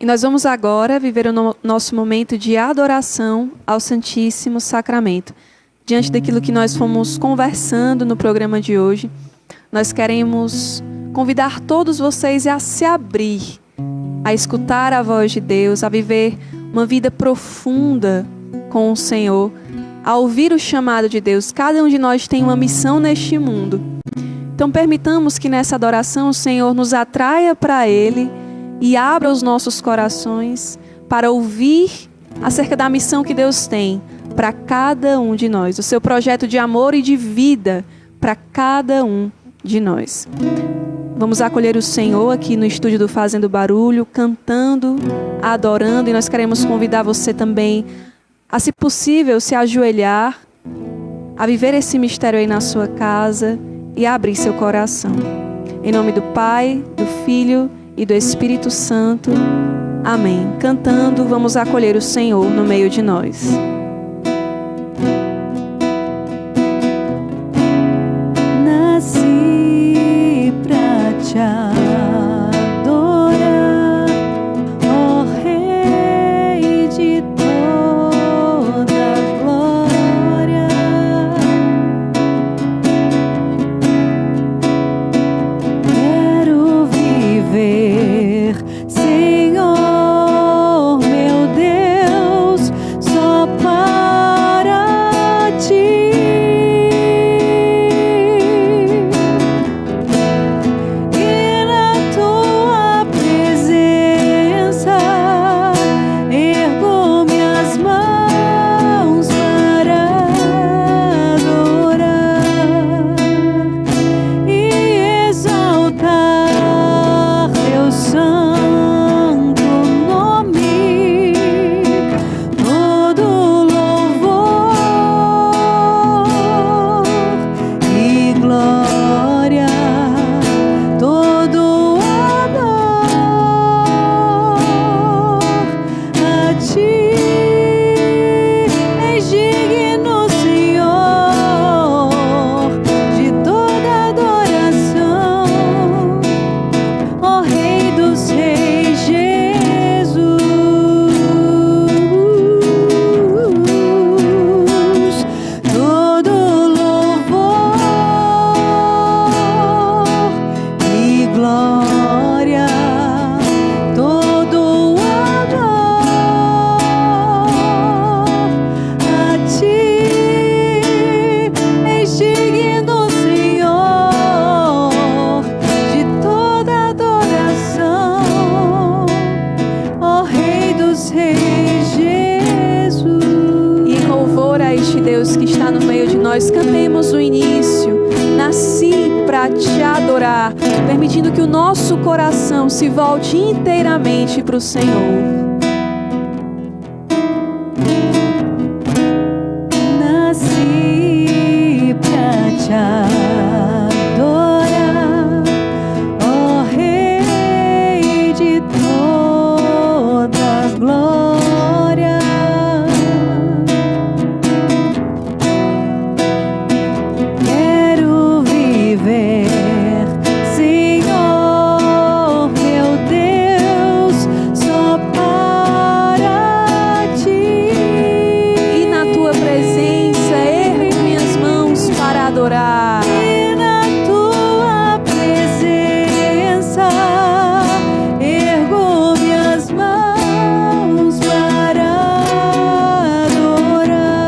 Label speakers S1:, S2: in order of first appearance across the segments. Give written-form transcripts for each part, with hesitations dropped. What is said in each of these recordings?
S1: E nós vamos agora viver o nosso momento de adoração ao Santíssimo Sacramento. Diante daquilo que nós fomos conversando no programa de hoje, nós queremos convidar todos vocês a se abrir, a escutar a voz de Deus, a viver uma vida profunda com o Senhor, a ouvir o chamado de Deus. Cada um de nós tem uma missão neste mundo. Então permitamos que nessa adoração o Senhor nos atraia para Ele e abra os nossos corações para ouvir acerca da missão que Deus tem para cada um de nós, o seu projeto de amor e de vida para cada um de nós. Vamos acolher o Senhor aqui no estúdio do Fazendo Barulho, cantando, adorando, e nós queremos convidar você também a, se possível, se ajoelhar, a viver esse mistério aí na sua casa e a abrir seu coração. Em nome do Pai, do Filho e do Espírito Santo. Amém. Cantando, vamos acolher o Senhor no meio de nós.
S2: Nasci pra te adorar, ó Rei de toda glória. Quero viver, Senhor, meu Deus, só para ti. E na tua presença ergo minhas mãos para adorar e exaltar teu santo nome. Todo louvor e glória, todo amor a ti. És digno, Senhor, de toda adoração, ó Rei dos Reis, Jesus. Todo louvor e glória, todo amor a ti. És digno, Senhor, de toda adoração, ó Rei dos Reis, Jesus.
S1: E em louvor a este Deus que está no meio de nós, cantemos o início. Nasci para te adorar, permitindo que o nosso coração se volte inteiramente para o Senhor.
S2: Nasci pra te adorar, ó Rei de toda glória. Quero viver, Senhor, meu Deus, só para ti.
S1: E na tua presença ergo minhas mãos para adorar.
S2: E na tua presença ergo minhas mãos para adorar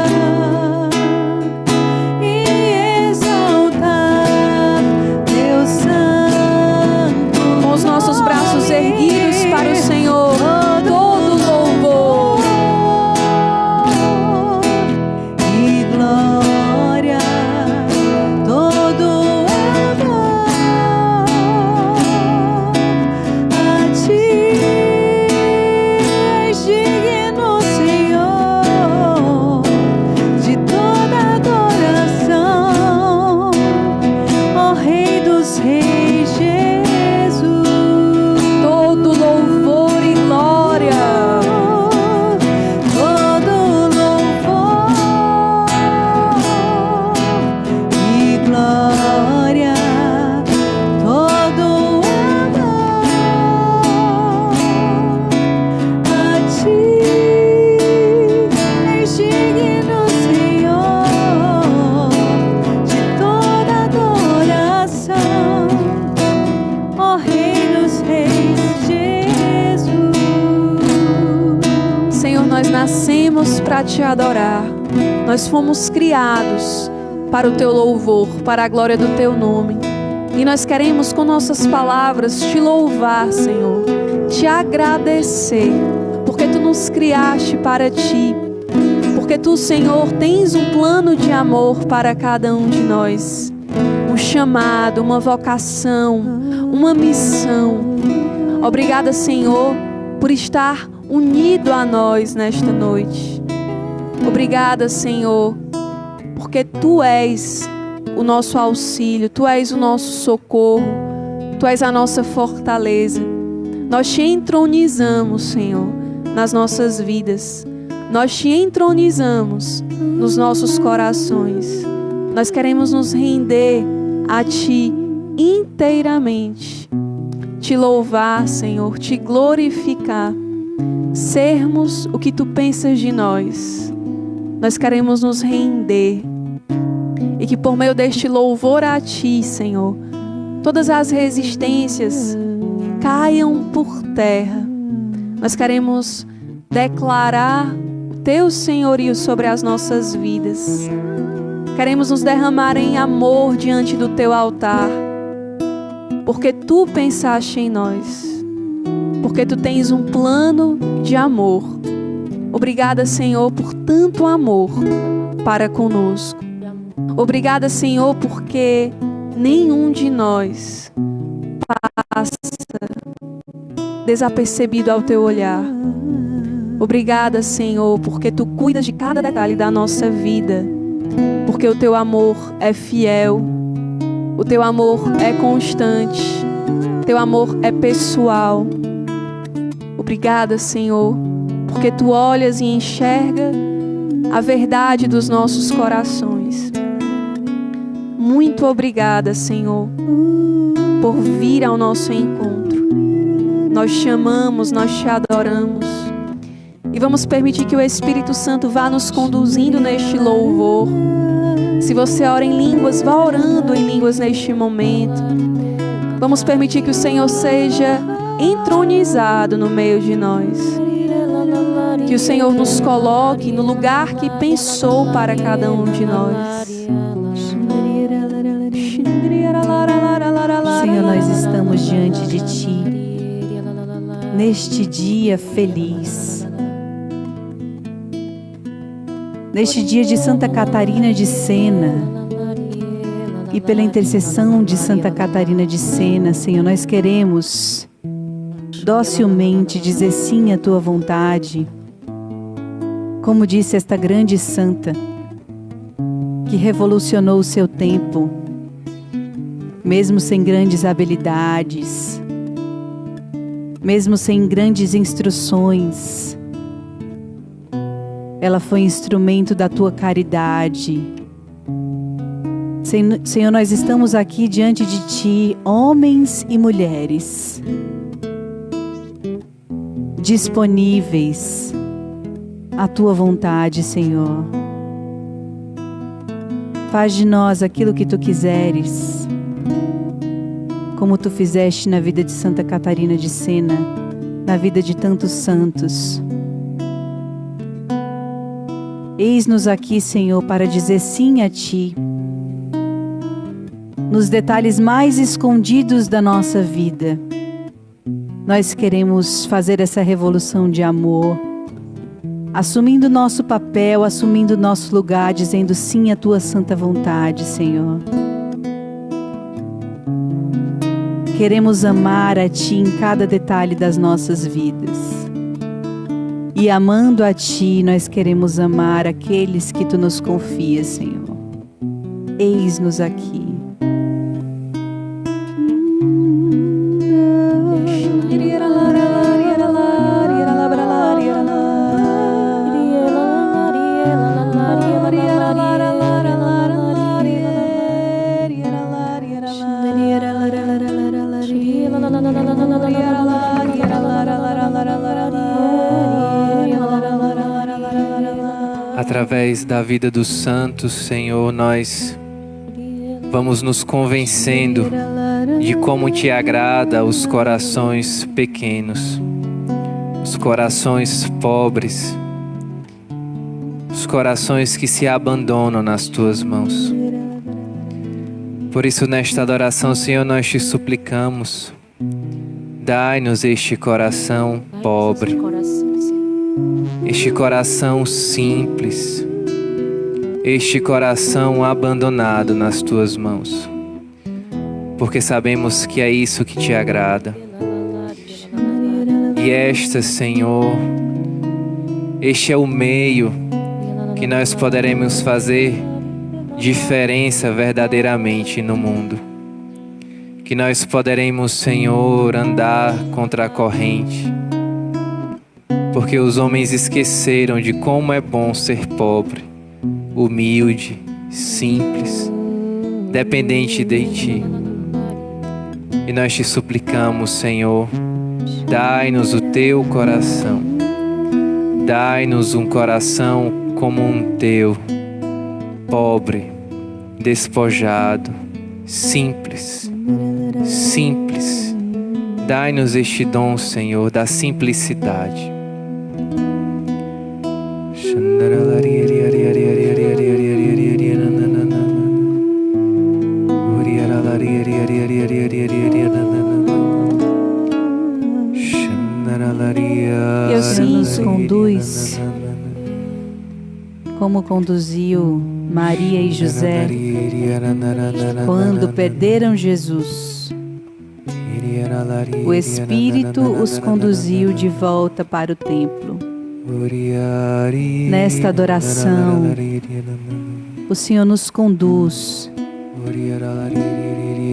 S2: e exaltar teu santo
S1: Com os nossos braços erguidos para o Senhor, todo louvor
S2: e glória, todo
S1: para te adorar. Nós fomos criados para o teu louvor, para a glória do teu nome. E nós queremos com nossas palavras te louvar, Senhor, te agradecer, porque tu nos criaste para ti, porque tu, Senhor, tens um plano de amor para cada um de nós, um chamado, uma vocação, uma missão. Obrigada, Senhor, por estar unido a nós nesta noite. Obrigada, Senhor, porque tu és o nosso auxílio, tu és o nosso socorro, tu és a nossa fortaleza. Nós te entronizamos, Senhor, nas nossas vidas. Nós te entronizamos nos nossos corações. Nós queremos nos render a ti inteiramente. Te louvar, Senhor, te glorificar. Sermos o que tu pensas de nós. Nós queremos nos render. E que por meio deste louvor a ti, Senhor, todas as resistências caiam por terra. Nós queremos declarar o teu senhorio sobre as nossas vidas. Queremos nos derramar em amor diante do teu altar, porque tu pensaste em nós, porque tu tens um plano de amor. Obrigada, Senhor, por tanto amor para conosco. Obrigada, Senhor, porque nenhum de nós passa desapercebido ao teu olhar. Obrigada, Senhor, porque tu cuidas de cada detalhe da nossa vida, porque o teu amor é fiel, o teu amor é constante, o teu amor é pessoal. Obrigada, Senhor, porque tu olhas e enxerga a verdade dos nossos corações. Muito obrigada, Senhor, por vir ao nosso encontro. Nós te amamos, nós te adoramos. E vamos permitir que o Espírito Santo vá nos conduzindo neste louvor. Se você ora em línguas, vá orando em línguas neste momento. Vamos permitir que o Senhor seja entronizado no meio de nós. Que o Senhor nos coloque no lugar que pensou para cada um de nós.
S2: Senhor, nós estamos diante de ti neste dia feliz, neste dia de Santa Catarina de Sena, e pela intercessão de Santa Catarina de Sena, Senhor, nós queremos docilmente dizer sim à tua vontade, como disse esta grande santa que revolucionou o seu tempo, mesmo sem grandes habilidades, mesmo sem grandes instruções. Ela foi instrumento da tua caridade. Senhor, nós estamos aqui diante de ti, homens e mulheres, disponíveis à tua vontade, Senhor. Faz de nós aquilo que tu quiseres, como tu fizeste na vida de Santa Catarina de Sena, na vida de tantos santos. Eis-nos aqui, Senhor, para dizer sim a ti, nos detalhes mais escondidos da nossa vida. Nós queremos fazer essa revolução de amor, assumindo nosso papel, assumindo nosso lugar, dizendo sim à tua santa vontade, Senhor. Queremos amar a ti em cada detalhe das nossas vidas. E amando a ti, nós queremos amar aqueles que tu nos confias, Senhor. Eis-nos aqui.
S3: Através da vida dos santos, Senhor, nós vamos nos convencendo de como te agrada os corações pequenos, os corações pobres, corações que se abandonam nas tuas mãos. Por isso, nesta adoração, Senhor, nós te suplicamos, dai-nos este coração pobre, este coração simples, este coração abandonado nas tuas mãos, porque sabemos que é isso que te agrada. E Senhor, este é o meio que nós poderemos fazer diferença verdadeiramente no mundo. Que nós poderemos, Senhor, andar contra a corrente. Porque os homens esqueceram de como é bom ser pobre, humilde, simples, dependente de Ti. E nós te suplicamos, Senhor, dai-nos o Teu coração. Dai-nos um coração como um Teu, pobre, despojado, simples. Dai-nos este dom, Senhor, da simplicidade.
S2: E o Senhor nos conduz como conduziu Maria e José quando perderam Jesus. O Espírito os conduziu de volta para o templo. Nesta adoração, o Senhor nos conduz,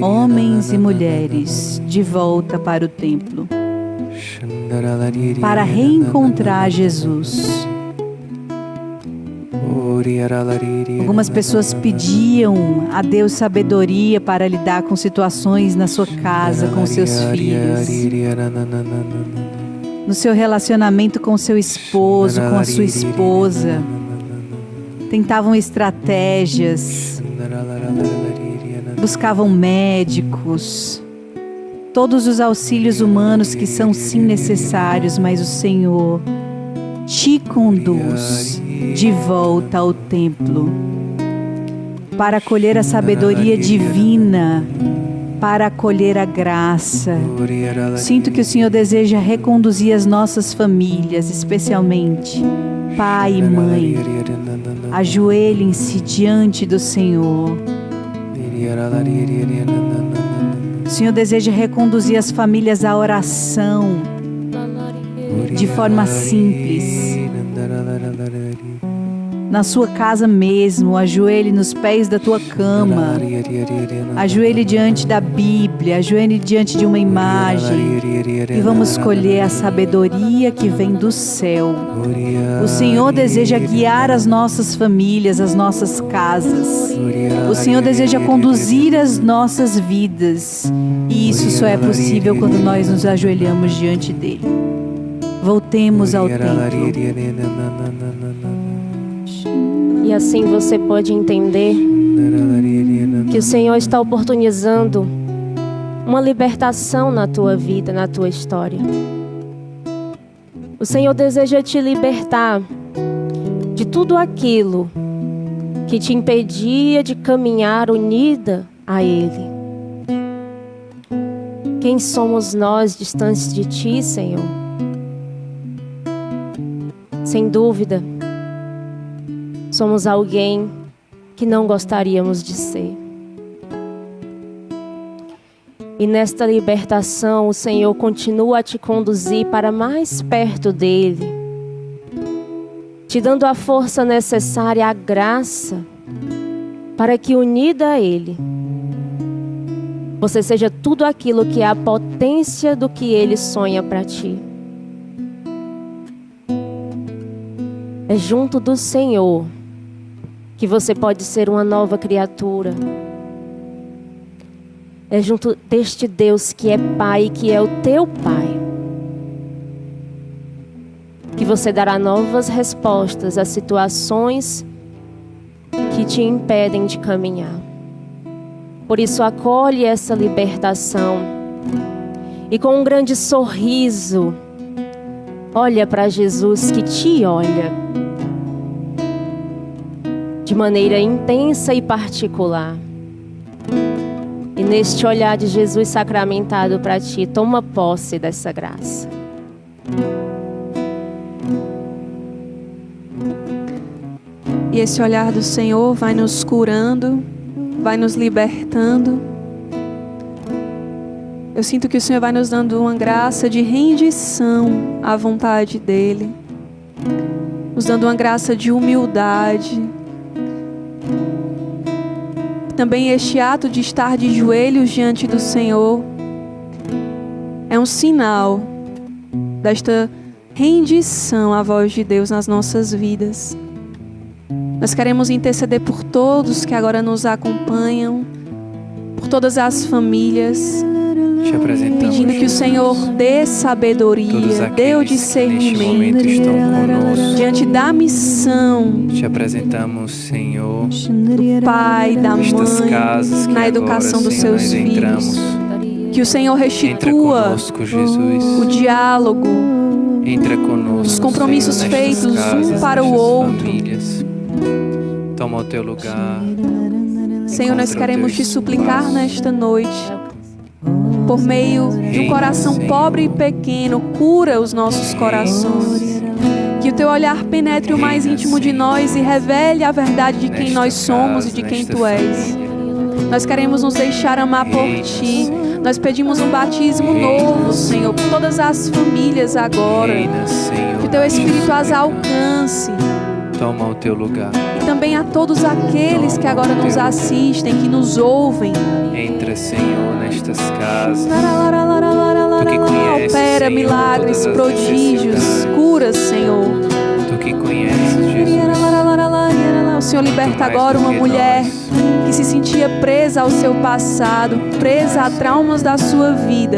S2: homens e mulheres, de volta para o templo, para reencontrar Jesus. Algumas pessoas pediam a Deus sabedoria para lidar com situações na sua casa, com seus filhos, no seu relacionamento com seu esposo, com a sua esposa. Tentavam estratégias, buscavam médicos, todos os auxílios humanos que são sim necessários, mas o Senhor te conduz de volta ao templo para acolher a sabedoria divina, para acolher a graça. Sinto que o Senhor deseja reconduzir as nossas famílias, especialmente pai e mãe. Ajoelhem-se diante do Senhor. O Senhor deseja reconduzir as famílias à oração de forma simples. Na sua casa mesmo, ajoelhe nos pés da tua cama, ajoelhe diante da Bíblia, ajoelhe diante de uma imagem e vamos escolher a sabedoria que vem do céu. O Senhor deseja guiar as nossas famílias, as nossas casas. O Senhor deseja conduzir as nossas vidas e isso só é possível quando nós nos ajoelhamos diante dele. Voltemos ao templo.
S4: E assim você pode entender que o Senhor está oportunizando uma libertação na tua vida, na tua história. O Senhor deseja te libertar de tudo aquilo que te impedia de caminhar unida a Ele. Quem somos nós distantes de Ti, Senhor? Sem dúvida, somos alguém que não gostaríamos de ser. E nesta libertação, o Senhor continua a te conduzir para mais perto dEle, te dando a força necessária, a graça, para que unida a Ele, você seja tudo aquilo que é a potência do que Ele sonha para ti. É junto do Senhor que você pode ser uma nova criatura. É junto deste Deus que é Pai e que é o teu Pai, que você dará novas respostas às situações que te impedem de caminhar. Por isso, acolhe essa libertação e com um grande sorriso, olha para Jesus que te olha. de maneira intensa e particular. E neste olhar de Jesus sacramentado para ti, toma posse dessa graça.
S1: E esse olhar do Senhor vai nos curando, vai nos libertando. Eu sinto que o Senhor vai nos dando uma graça de rendição à vontade dEle, nos dando uma graça de humildade. Também este ato de estar de joelhos diante do Senhor é um sinal desta rendição à voz de Deus nas nossas vidas. Nós queremos interceder por todos que agora nos acompanham, por todas as famílias,
S3: Te apresentamos,
S1: pedindo que o Senhor dê sabedoria, dê o discernimento diante da missão
S3: Te apresentamos, Senhor,
S1: do pai, da
S3: estas
S1: mãe,
S3: casas que
S1: na
S3: agora,
S1: educação dos
S3: Senhor,
S1: seus
S3: nós entramos.
S1: filhos. Que o Senhor
S3: Entra
S1: restitua
S3: conosco, Jesus.
S1: o diálogo,
S3: Entra conosco,
S1: os compromissos
S3: Senhor, nestas
S1: feitos
S3: casas,
S1: um para o
S3: nestas
S1: outro.
S3: famílias. Toma o teu lugar.
S1: Senhor, nós
S3: Encontra o
S1: queremos
S3: teu
S1: te suplicar
S3: espaço.
S1: nesta noite, por meio de um coração pobre e pequeno, cura os nossos corações. Que o teu olhar penetre o mais íntimo de nós e revele a verdade de quem nós somos e de quem tu és. Nós queremos nos deixar amar por ti. Nós pedimos um batismo novo, Senhor, por todas as famílias agora.
S3: Reina, Senhor,
S1: Que o teu Espírito as alcance.
S3: Toma o teu lugar.
S1: E também a todos aqueles que agora nos assistem, que nos ouvem.
S3: Entra, Senhor, nestas casas. Tu que conheces,
S1: Opera
S3: Senhor,
S1: milagres,
S3: todas as
S1: prodígios,
S3: necessidades.
S1: curas, Senhor.
S3: Tu que conheces, Jesus.
S1: O Senhor liberta
S3: Muito mais
S1: agora
S3: do
S1: uma
S3: que
S1: mulher
S3: nós.
S1: que se sentia presa ao seu passado, presa a traumas da sua vida.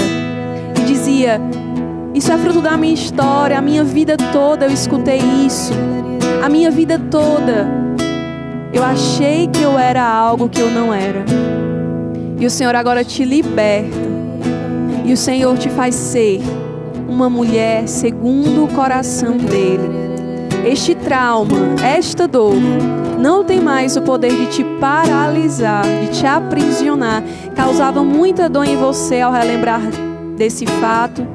S1: E dizia: isso é fruto da minha história, a minha vida toda eu escutei isso. A minha vida toda eu achei que eu era algo que eu não era. E o Senhor agora te liberta. E o Senhor te faz ser uma mulher segundo o coração dele. Este trauma, esta dor, não tem mais o poder de te paralisar, de te aprisionar. Causava muita dor em você ao relembrar desse fato,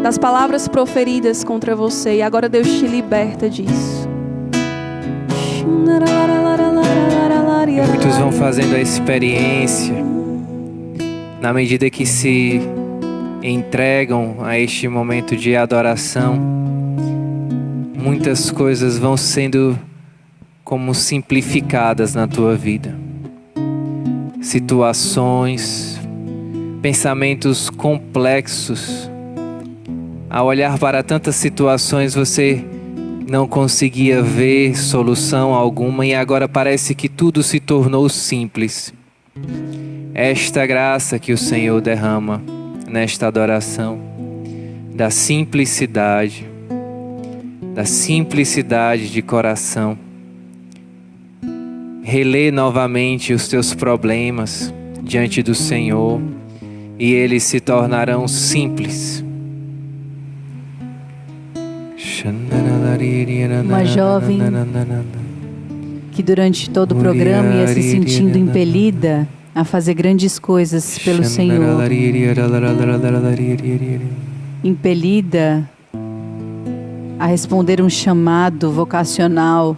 S1: das palavras proferidas contra você. E agora Deus te liberta disso.
S3: E muitos vão fazendo a experiência, na medida que se entregam a este momento de adoração, muitas coisas vão sendo como simplificadas na tua vida. Situações, pensamentos complexos. Ao olhar para tantas situações, você não conseguia ver solução alguma e agora parece que tudo se tornou simples. Esta graça que o Senhor derrama nesta adoração, da simplicidade de coração. Relê novamente os teus problemas diante do Senhor e eles se tornarão simples.
S2: Uma jovem que durante todo o programa ia se sentindo impelida a fazer grandes coisas pelo Senhor. Impelida a responder um chamado vocacional.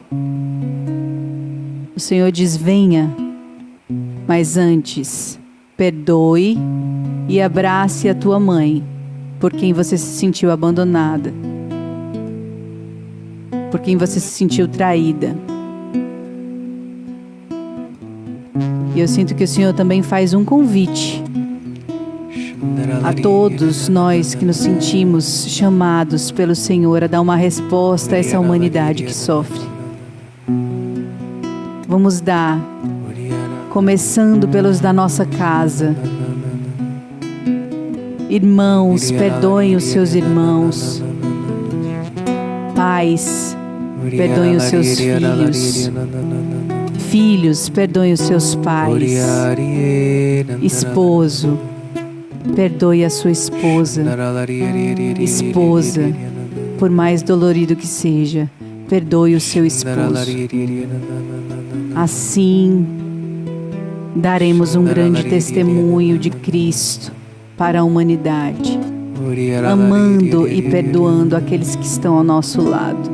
S2: O Senhor diz: venha, mas antes, perdoe e abrace a tua mãe, por quem você se sentiu abandonada, por quem você se sentiu traída. E eu sinto que o Senhor também faz um convite a todos nós que nos sentimos chamados pelo Senhor a dar uma resposta a essa humanidade que sofre. Vamos dar, começando pelos da nossa casa. Irmãos, perdoem os seus irmãos. Pais, perdoem os seus filhos. Filhos, perdoem os seus pais. Esposo, perdoe a sua esposa. Esposa, por mais dolorido que seja, perdoe o seu esposo. Assim, daremos um grande testemunho de Cristo para a humanidade, amando e perdoando aqueles que estão ao nosso lado.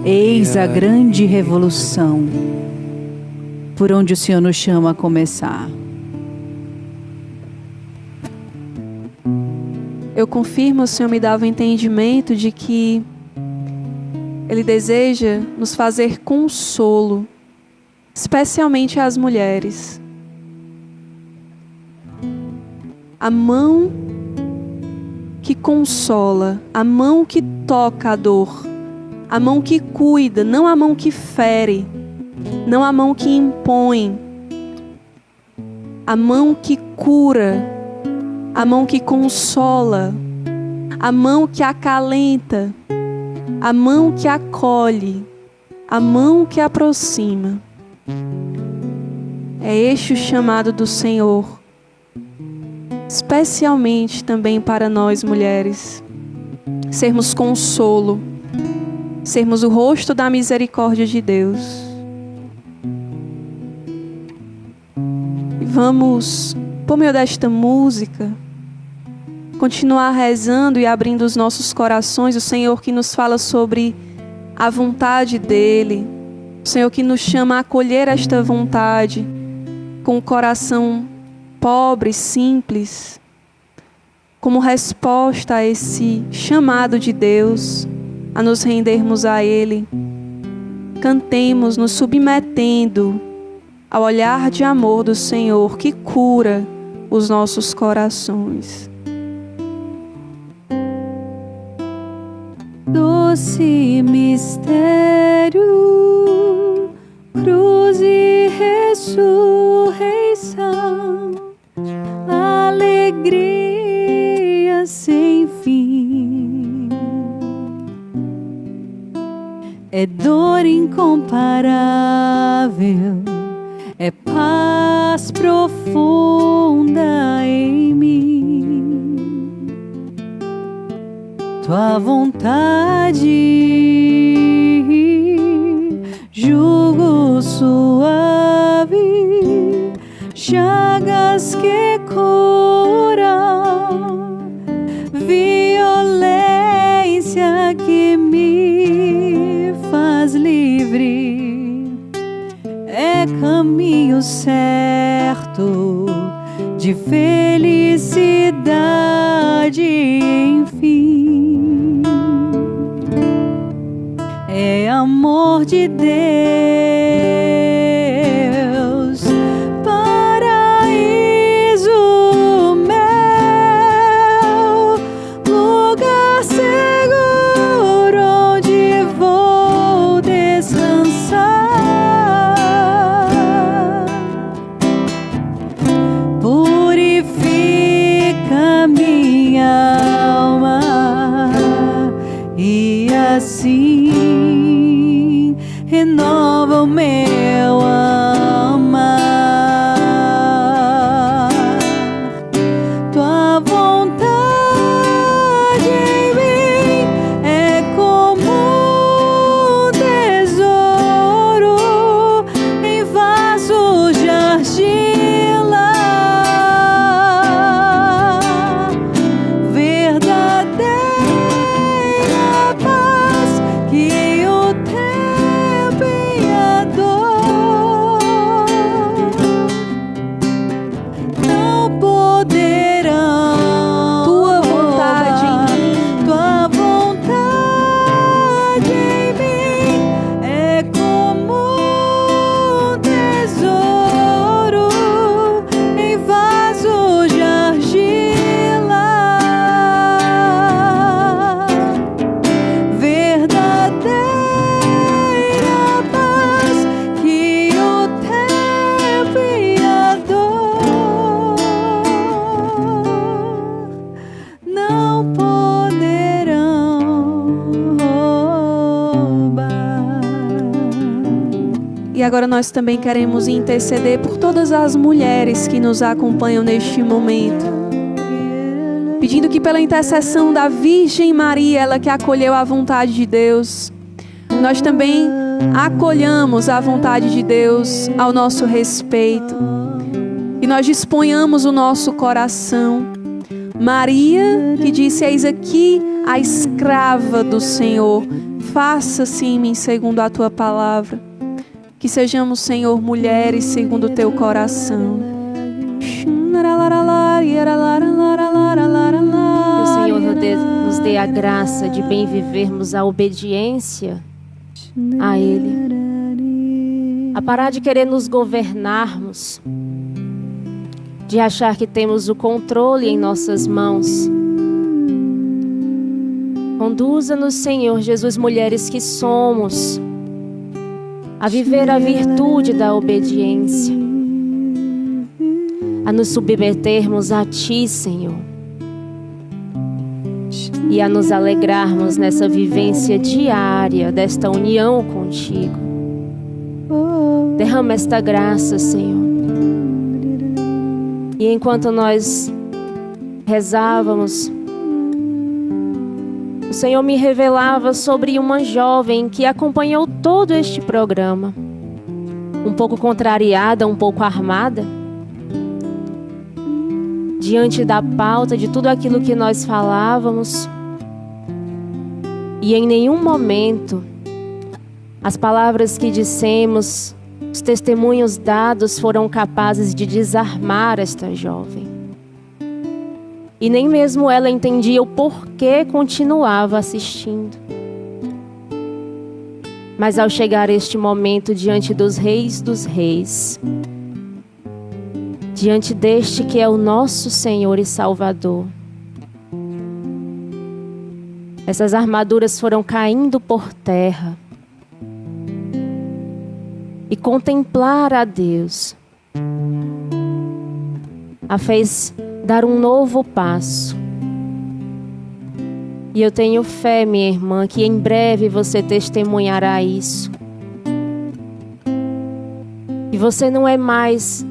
S2: Eis a grande revolução por onde o Senhor nos chama a começar.
S1: Eu confirmo, o Senhor me dava o entendimento de que Ele deseja nos fazer consolo, especialmente às mulheres. A mão que consola, a mão que toca a dor, a mão que cuida, não a mão que fere, não a mão que impõe, a mão que cura, a mão que consola, a mão que acalenta, a mão que acolhe, a mão que aproxima. É este o chamado do Senhor, especialmente também para nós mulheres, sermos consolo, sermos o rosto da misericórdia de Deus. E vamos, por meio desta música, continuar rezando e abrindo os nossos corações, o Senhor que nos fala sobre a vontade dEle, o Senhor que nos chama a acolher esta vontade com o coração pobre, simples, como resposta a esse chamado de Deus, a nos rendermos a Ele. Cantemos nos submetendo ao olhar de amor do Senhor que cura os nossos corações.
S2: Doce mistério, cruz e ressurreição, alegria sem fim. É dor incomparável, é paz profunda em mim. Tua vontade, jugo suave, chagas que curam, violência que me faz livre. É caminho certo de felicidade, enfim. É amor de Deus, paraíso meu, lugar seguro onde vou descansar. Purifica minha alma e assim renova o meu amar. Tua vontade em mim é como um tesouro em vasos de argila, verdadeira paz que o tempo e a dor não poderão.
S1: Tua vontade em mim,
S2: Tua vontade em mim é como um tesouro em vasos de argila, verdadeira paz que o tempo e a dor não poderão roubar.
S1: e agora nós também queremos interceder por todas as mulheres que nos acompanham neste momento, pedindo que pela intercessão da Virgem Maria, ela que acolheu a vontade de Deus, nós também acolhamos a vontade de Deus ao nosso respeito e nós disponhamos o nosso coração. Maria, que disse: eis aqui a escrava do Senhor, faça-se em mim segundo a tua palavra. Que sejamos, Senhor, mulheres segundo o teu coração. Que
S4: o Senhor nos dê a graça de bem vivermos a obediência a Ele, a parar de querer nos governarmos, de achar que temos o controle em nossas mãos. Conduza-nos, Senhor Jesus, mulheres que somos, a viver a virtude da obediência, a nos submetermos a Ti, Senhor, e a nos alegrarmos nessa vivência diária desta união contigo. Derrama esta graça, Senhor. E enquanto nós rezávamos, o Senhor me revelava sobre uma jovem que acompanhou todo este programa, um pouco contrariada, um pouco armada, diante da pauta de tudo aquilo que nós falávamos. E em nenhum momento as palavras que dissemos, os testemunhos dados foram capazes de desarmar esta jovem. E nem mesmo ela entendia o porquê continuava assistindo. Mas ao chegar este momento diante dos reis, diante deste que é o nosso Senhor e Salvador, essas armaduras foram caindo por terra. E contemplar a Deus a fez dar um novo passo. E eu tenho fé, minha irmã, que em breve você testemunhará isso. E você não é mais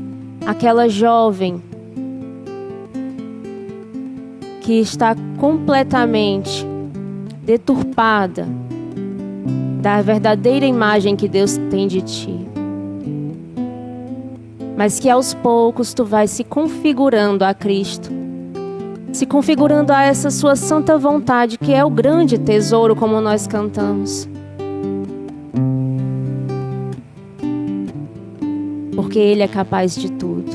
S4: aquela jovem que está completamente deturpada da verdadeira imagem que Deus tem de ti. Mas que aos poucos tu vais se configurando a Cristo, se configurando a essa sua santa vontade, que é o grande tesouro, como nós cantamos. Porque Ele é capaz de tudo.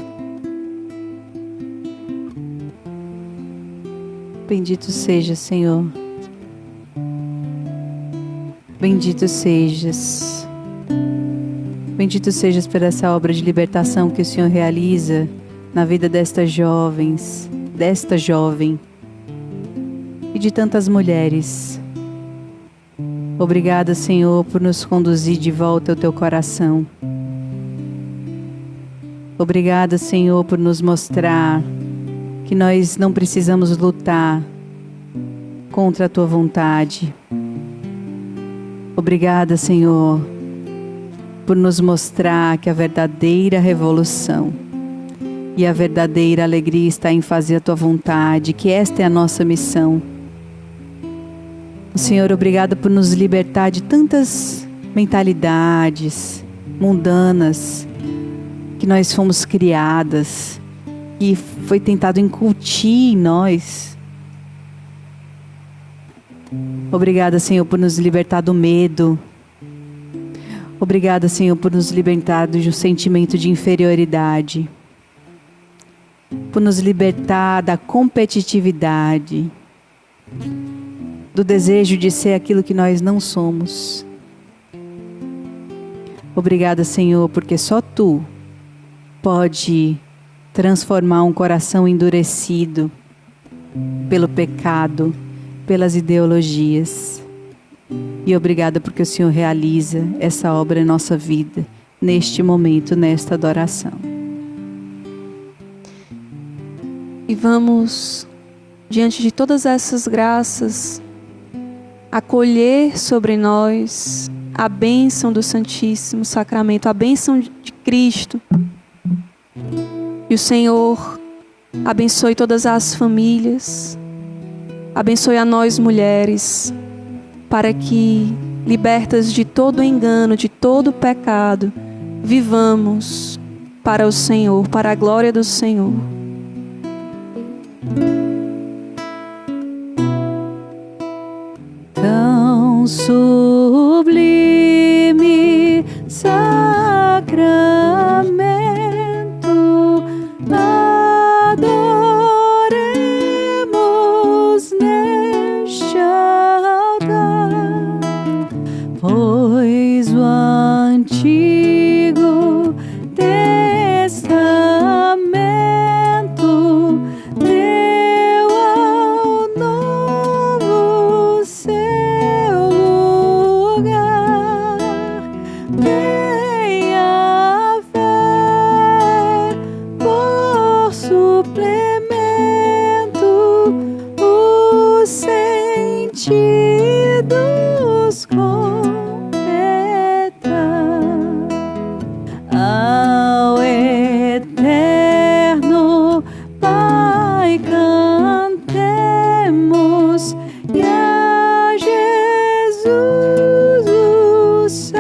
S2: Bendito seja, Senhor. Bendito sejas. Bendito sejas por essa obra de libertação que o Senhor realiza na vida destas jovens, desta jovem e de tantas mulheres. Obrigada, Senhor, por nos conduzir de volta ao Teu coração. Obrigada, Senhor, por nos mostrar que nós não precisamos lutar contra a Tua vontade. Obrigada, Senhor, por nos mostrar que a verdadeira revolução e a verdadeira alegria está em fazer a Tua vontade, que esta é a nossa missão. Senhor, obrigada por nos libertar de tantas mentalidades mundanas que nós fomos criadas, que foi tentado incutir em nós. Obrigada, Senhor, por nos libertar do medo. Obrigada, Senhor, por nos libertar do sentimento de inferioridade. Por nos libertar da competitividade, do desejo de ser aquilo que nós não somos. Obrigada, Senhor, porque só Tu pode transformar um coração endurecido pelo pecado, pelas ideologias. E obrigada porque o Senhor realiza essa obra em nossa vida, neste momento, nesta adoração.
S1: E vamos, diante de todas essas graças, acolher sobre nós a bênção do Santíssimo Sacramento, a bênção de Cristo. E o Senhor abençoe todas as famílias, abençoe a nós mulheres, para que libertas de todo engano, de todo pecado, vivamos para o Senhor, para a glória do Senhor.
S2: Tão sublime sacramento, adoremos neste altar, pois o Antigo Testamento deu ao Novo seu lugar. Venha a fé por suplemento, os sentidos ao eterno Pai cantemos, e a Jesus o Salvador,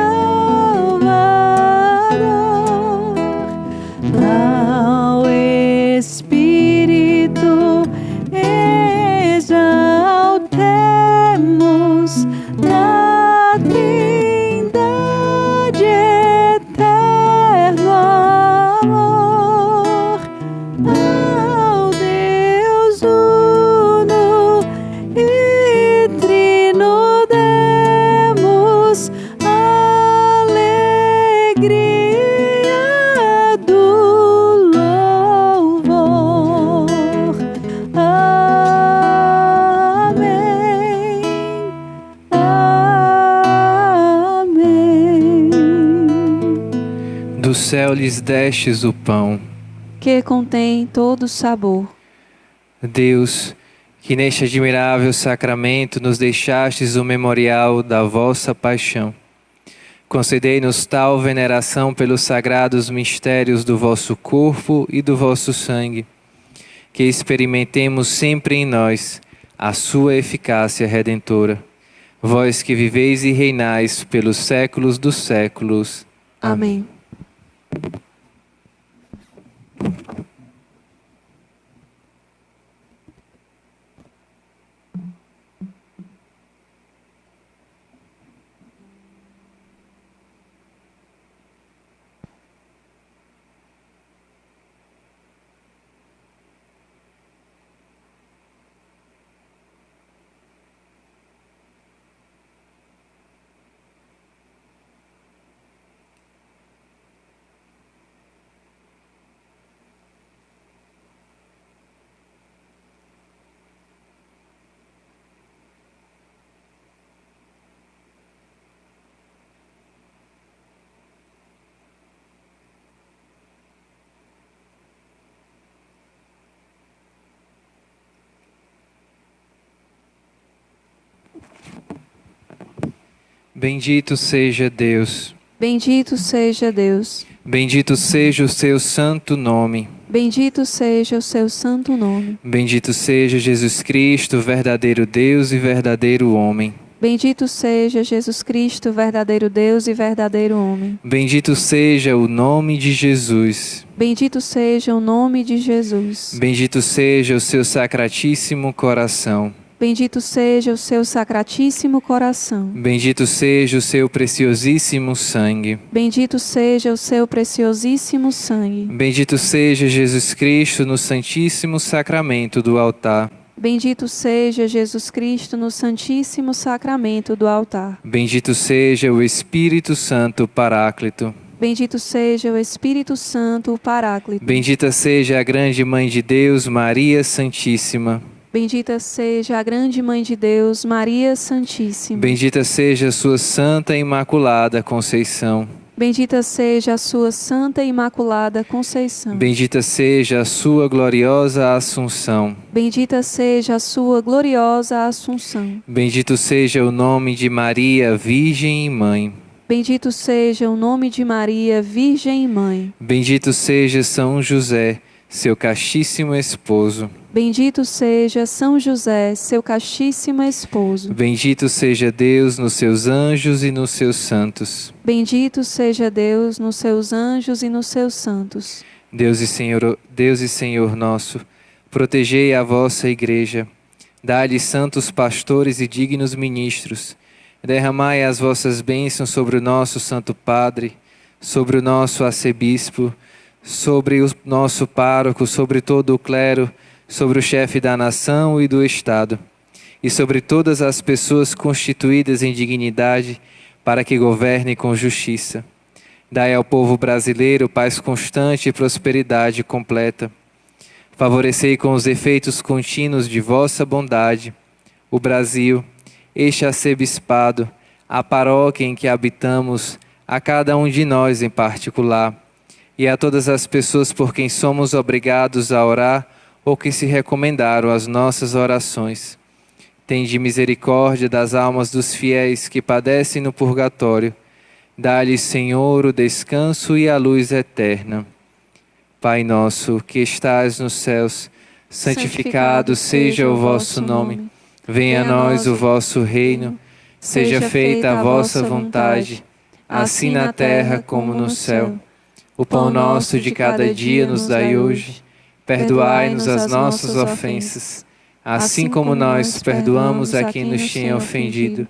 S2: ao Espírito exaltemos, na Trindade eterno amor, ao Deus uno e trino demos alegria do louvor. Amém. Amém.
S3: Do céu lhes destes o pão.
S1: Que contém todo sabor.
S3: Deus, que neste admirável sacramento nos deixastes o memorial da vossa paixão, concedei-nos tal veneração pelos sagrados mistérios do vosso corpo e do vosso sangue, que experimentemos sempre em nós a sua eficácia redentora. Vós que viveis e reinais pelos séculos dos séculos.
S1: Amém.
S3: Bendito seja Deus.
S1: Bendito seja Deus.
S3: Bendito seja o seu santo nome.
S1: Bendito seja o seu santo nome.
S3: Bendito seja Jesus Cristo, verdadeiro Deus e verdadeiro homem.
S1: Bendito seja Jesus Cristo, verdadeiro Deus e verdadeiro homem.
S3: Bendito seja o nome de Jesus.
S1: Bendito seja o nome de Jesus.
S3: Bendito seja o seu sacratíssimo coração.
S1: Bendito seja o seu sacratíssimo coração.
S3: Bendito seja o seu preciosíssimo sangue.
S1: Bendito seja o seu preciosíssimo sangue.
S3: Bendito seja Jesus Cristo no santíssimo sacramento do altar.
S1: Bendito seja Jesus Cristo no santíssimo sacramento do altar.
S3: Bendito seja o Espírito Santo Paráclito.
S1: Bendito seja o Espírito Santo, o Paráclito.
S3: Bendita seja a grande Mãe de Deus, Maria Santíssima.
S1: Bendita seja a grande Mãe de Deus, Maria Santíssima.
S3: Bendita seja a sua Santa e Imaculada Conceição.
S1: Bendita seja a sua Santa e Imaculada Conceição.
S3: Bendita seja a sua gloriosa Assunção.
S1: Bendita seja a sua gloriosa Assunção.
S3: Bendito seja o nome de Maria, Virgem e Mãe.
S1: Bendito seja o nome de Maria, Virgem e Mãe.
S3: Bendito seja São José, seu castíssimo esposo.
S1: Bendito seja São José, seu castíssimo esposo.
S3: Bendito seja Deus nos seus anjos e nos seus santos.
S1: Bendito seja Deus nos seus anjos e nos seus santos.
S3: Deus e Senhor nosso, protegei a vossa igreja. Dai-lhe santos pastores e dignos ministros. Derramai as vossas bênçãos sobre o nosso Santo Padre, sobre o nosso arcebispo, sobre o nosso pároco, sobre todo o clero, sobre o chefe da nação e do Estado, e sobre todas as pessoas constituídas em dignidade, para que governe com justiça. Dai ao povo brasileiro paz constante e prosperidade completa. Favorecei com os efeitos contínuos de vossa bondade o Brasil, este arcebispado, a paróquia em que habitamos, a cada um de nós em particular, e a todas as pessoas por quem somos obrigados a orar ou que se recomendaram às nossas orações. Tende misericórdia das almas dos fiéis que padecem no purgatório. Dá-lhes, Senhor, o descanso e a luz eterna. Pai nosso, que estás nos céus, santificado seja o vosso nome. Venha a nós o vosso reino. Seja feita a vossa vontade, assim na terra como no céu. O pão nosso de cada dia nos dai hoje. Perdoai-nos as nossas ofensas, assim como nós perdoamos a quem nos tem ofendido.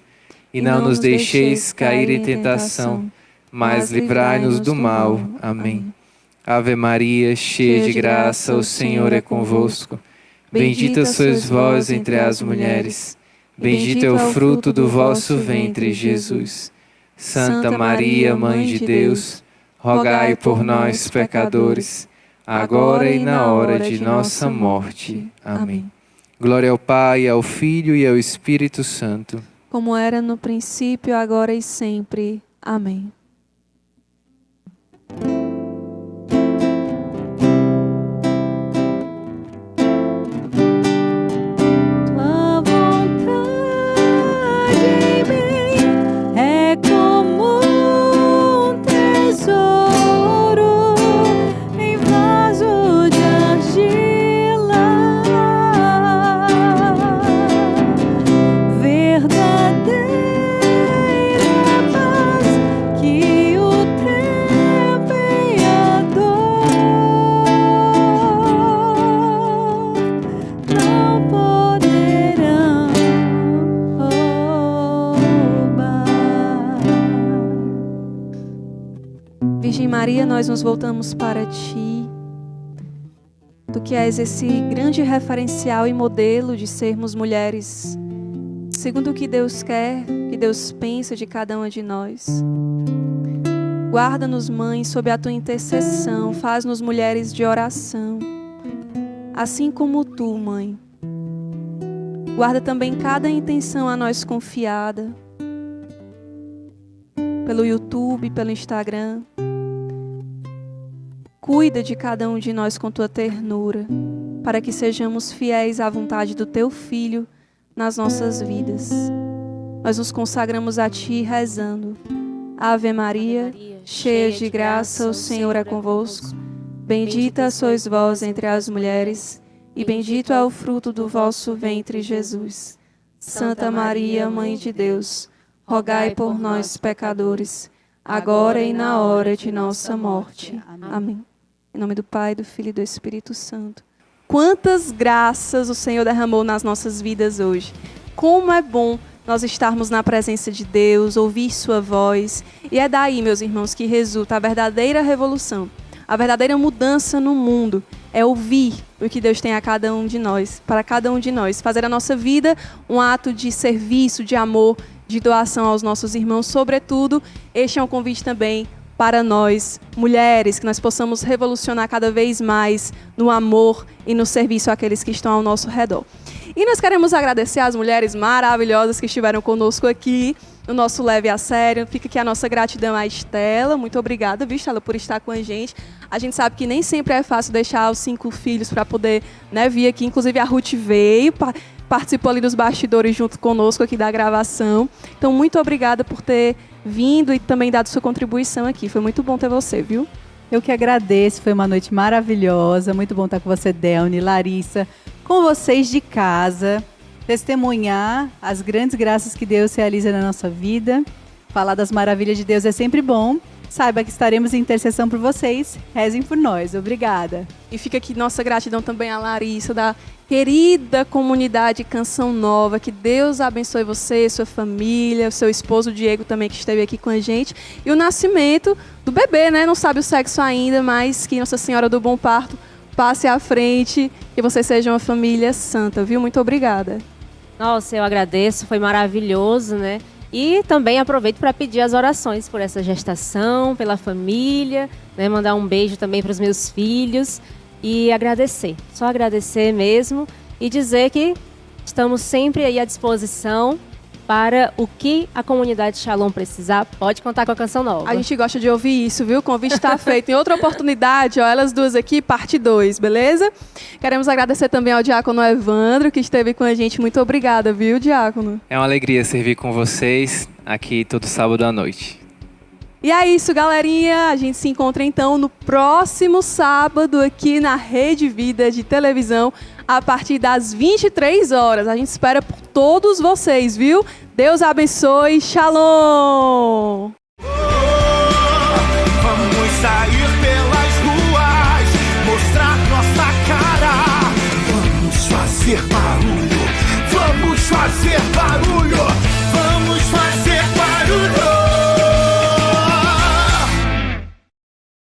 S3: E não nos deixeis cair em tentação, mas livrai-nos do mal. Amém. Ave Maria, cheia de graça, o Senhor é convosco. Bendita sois vós entre as mulheres. Bendito é o fruto do vosso ventre, Jesus. Santa Maria, Mãe de Deus, rogai por nós, pecadores, agora e na hora de nossa morte. Amém. Glória ao Pai, ao Filho e ao Espírito Santo.
S1: Como era no princípio, agora e sempre. Amém. Maria, nós nos voltamos para Ti, Tu que és esse grande referencial e modelo de sermos mulheres, segundo o que Deus quer, o que Deus pensa de cada uma de nós. Guarda-nos, Mãe, sob a Tua intercessão, faz-nos mulheres de oração, assim como Tu, Mãe. Guarda também cada intenção a nós confiada, pelo YouTube, pelo Instagram. Cuida de cada um de nós com Tua ternura, para que sejamos fiéis à vontade do Teu Filho nas nossas vidas. Nós nos consagramos a Ti rezando. Ave Maria, cheia de graça, o Senhor é convosco. Bendita sois vós entre as mulheres, e bendito é o fruto do vosso ventre, Jesus. Santa Maria, Mãe de Deus, rogai por nós, pecadores, agora e na hora de nossa morte. Amém. Em nome do Pai, do Filho e do Espírito Santo. Quantas graças o Senhor derramou nas nossas vidas hoje. Como é bom nós estarmos na presença de Deus, ouvir sua voz. E é daí, meus irmãos, que resulta a verdadeira revolução. A verdadeira mudança no mundo é ouvir o que Deus tem a cada um de nós, para cada um de nós. Fazer a nossa vida um ato de serviço, de amor, de doação aos nossos irmãos. Sobretudo, este é um convite também para nós, mulheres, que nós possamos revolucionar cada vez mais no amor e no serviço àqueles que estão ao nosso redor. E nós queremos agradecer às mulheres maravilhosas que estiveram conosco aqui no nosso Leve a Sério. Fica aqui a nossa gratidão à Estela. Muito obrigada, viu, Estela, por estar com a gente. A gente sabe que nem sempre é fácil deixar os 5 filhos para poder, né, vir aqui. Inclusive a Ruth veio, participou ali dos bastidores junto conosco aqui da gravação. Então, muito obrigada por ter vindo e também dado sua contribuição aqui. Foi muito bom ter você, viu?
S2: Eu que agradeço, foi uma noite maravilhosa. Muito bom estar com você, Delny, Larissa, com vocês de casa. Testemunhar as grandes graças que Deus realiza na nossa vida. Falar das maravilhas de Deus é sempre bom. Saiba que estaremos em intercessão por vocês. Rezem por nós. Obrigada.
S1: E fica aqui nossa gratidão também à Larissa, da querida comunidade Canção Nova. Que Deus abençoe você, sua família, o seu esposo Diego também, que esteve aqui com a gente. E o nascimento do bebê, né? Não sabe o sexo ainda, mas que Nossa Senhora do Bom Parto passe à frente. Que vocês sejam uma família santa, viu? Muito obrigada.
S4: Nossa, eu agradeço, foi maravilhoso, né? E também aproveito para pedir as orações por essa gestação, pela família, né? Mandar um beijo também para os meus filhos e agradecer, só agradecer mesmo e dizer que estamos sempre aí à disposição para o que a comunidade Shalom precisar. Pode contar com a Canção Nova.
S1: A gente gosta de ouvir isso, viu? O convite está feito. Em outra oportunidade, ó, elas duas aqui, parte 2, beleza? Queremos agradecer também ao Diácono Evandro, que esteve com a gente. Muito obrigada, viu, Diácono?
S3: É uma alegria servir com vocês aqui todo sábado à noite.
S1: E é isso, galerinha. A gente se encontra então no próximo sábado aqui na Rede Vida de televisão a partir das 23 horas. A gente espera por todos vocês, viu? Deus abençoe. Shalom!